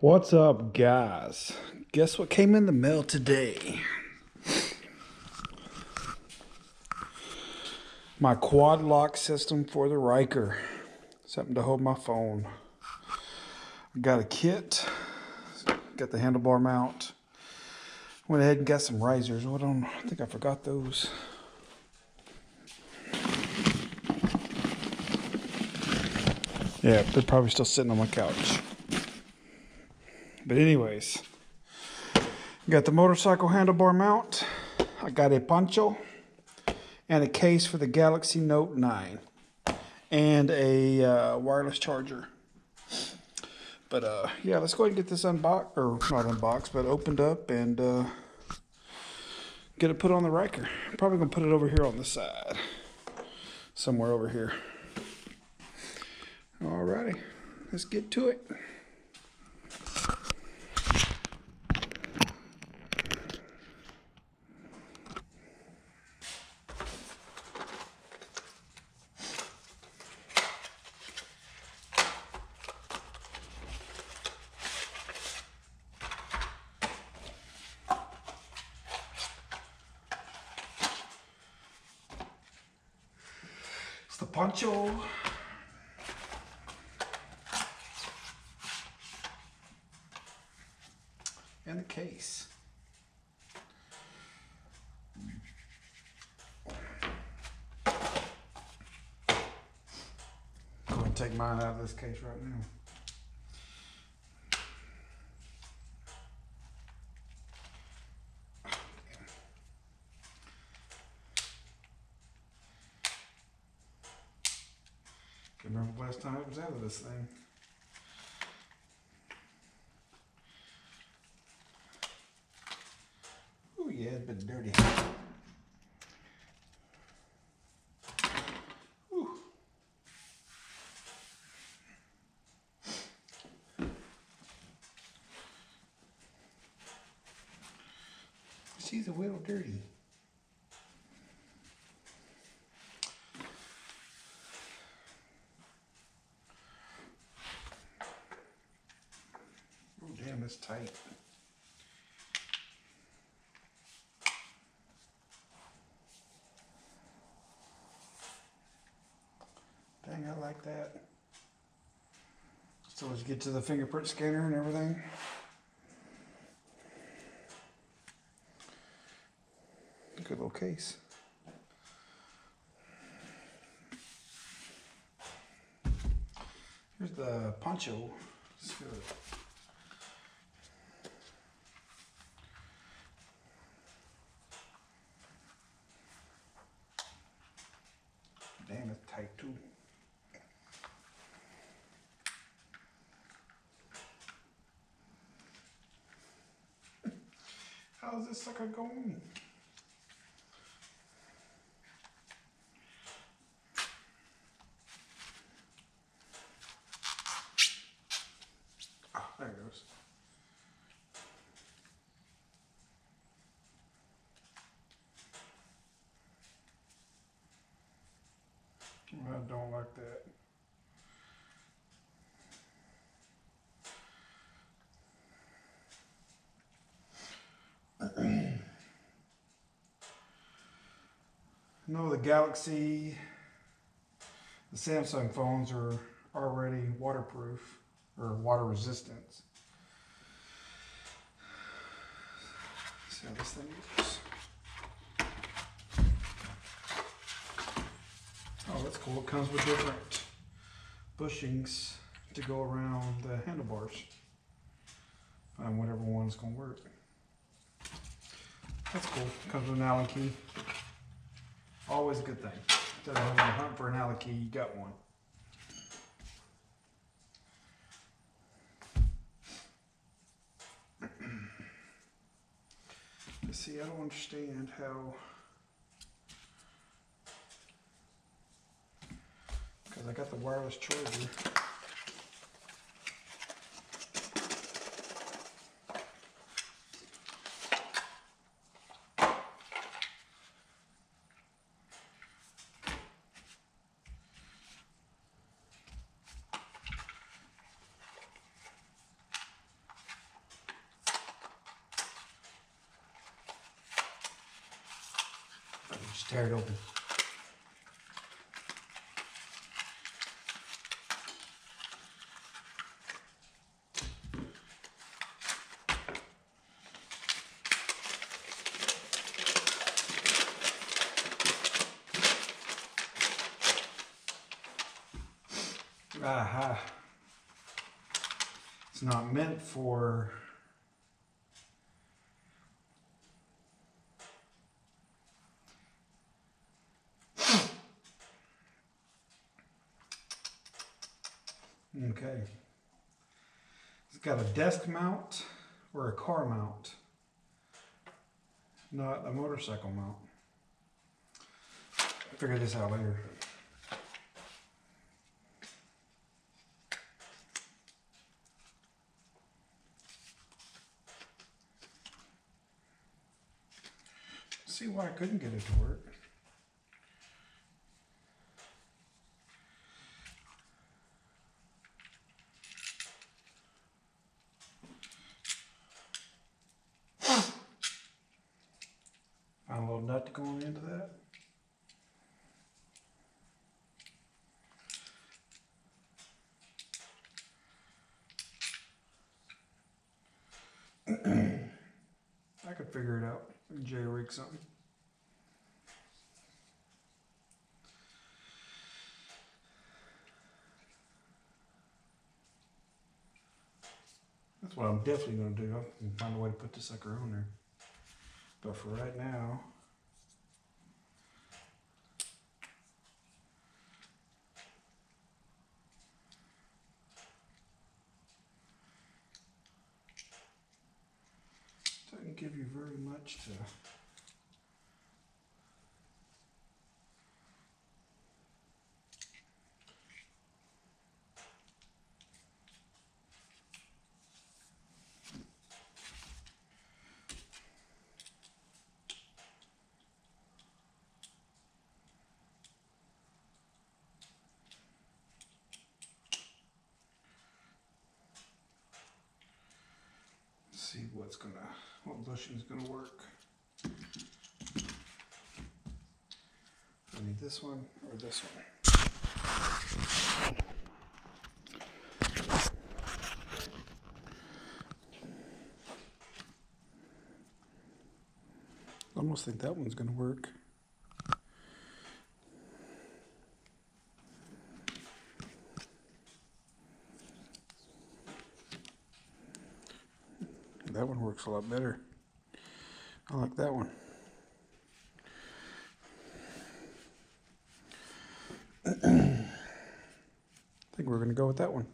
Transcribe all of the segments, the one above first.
What's up, guys? Guess what came in the mail today? My quad lock system for the Ryker. Something to hold my phone. Got a kit. Got the handlebar mount. Went ahead and got some risers. I think I forgot those. Yeah, they're probably still sitting on my couch. But anyways, got the motorcycle handlebar mount. I got a poncho and a case for the Galaxy Note 9 and a wireless charger. But yeah, let's go ahead and get this unboxed, or not unboxed, but opened up and get it put on the Ryker. I'm probably gonna put it over here on the side, somewhere over here. Alrighty, let's get to it. It's the poncho. And the case. I'm going to take mine out of this case right now. Can't remember the last time it was out of this thing. Oh yeah, it's been dirty. Ooh. She's a little dirty. Oh damn, it's tight. Dang, I like that. So let's get to the fingerprint scanner and everything. Good little case. Here's the poncho. Let's feel it. Damn, it's tight too. How's this sucker going? Ah, there it goes. I don't like that. No, the Galaxy, the Samsung phones are already waterproof or water resistant. See how this thing works. Oh, that's cool. It comes with different bushings to go around the handlebars. Find whatever one's going to work. That's cool. Comes with an Allen key. Always a good thing. Instead of having to hunt for an Allen key, you got one. See, I don't understand how, because I got the wireless charger. Tear it open. Aha. It's not meant for okay. It's got a desk mount or a car mount, not a motorcycle mount. I'll figure this out later. See why I couldn't get it to work. Found a little nut going into that. I could figure it out. J-rig something. That's what I'm definitely going to do. I can find a way to put this sucker on there. But for right now, it doesn't give you very much to. See what bushing's gonna work. I need this one or this one. I almost think that one's gonna work. That one works a lot better. I like that one. I think we're going to go with that one.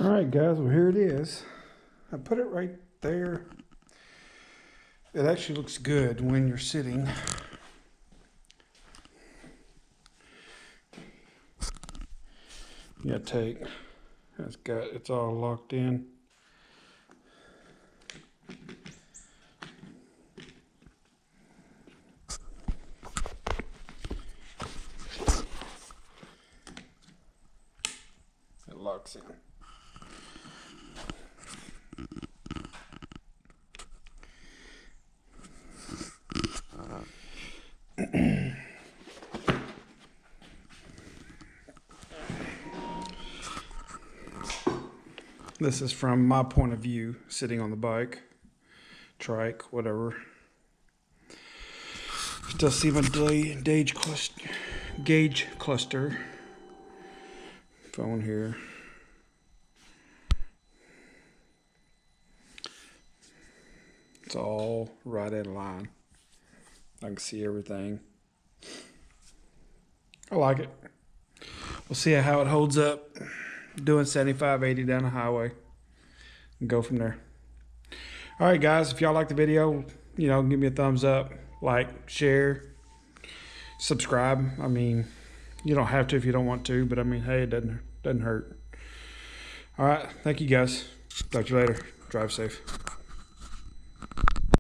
All right, guys, well, here it is. I put it right there. It actually looks good when you're sitting. Yeah, tape. It's all locked in. It locks in. This is from my point of view, sitting on the bike, trike, whatever. Still see my gauge cluster phone here. It's all right in line. I can see everything. I like it. We'll see how it holds up doing 75, 80 down the highway and go from there. All right, guys, if y'all like the video, give me a thumbs up, like, share, subscribe. I mean, you don't have to if you don't want to, but I mean, hey, it doesn't hurt. All right, thank you, guys. Talk to you later. Drive safe.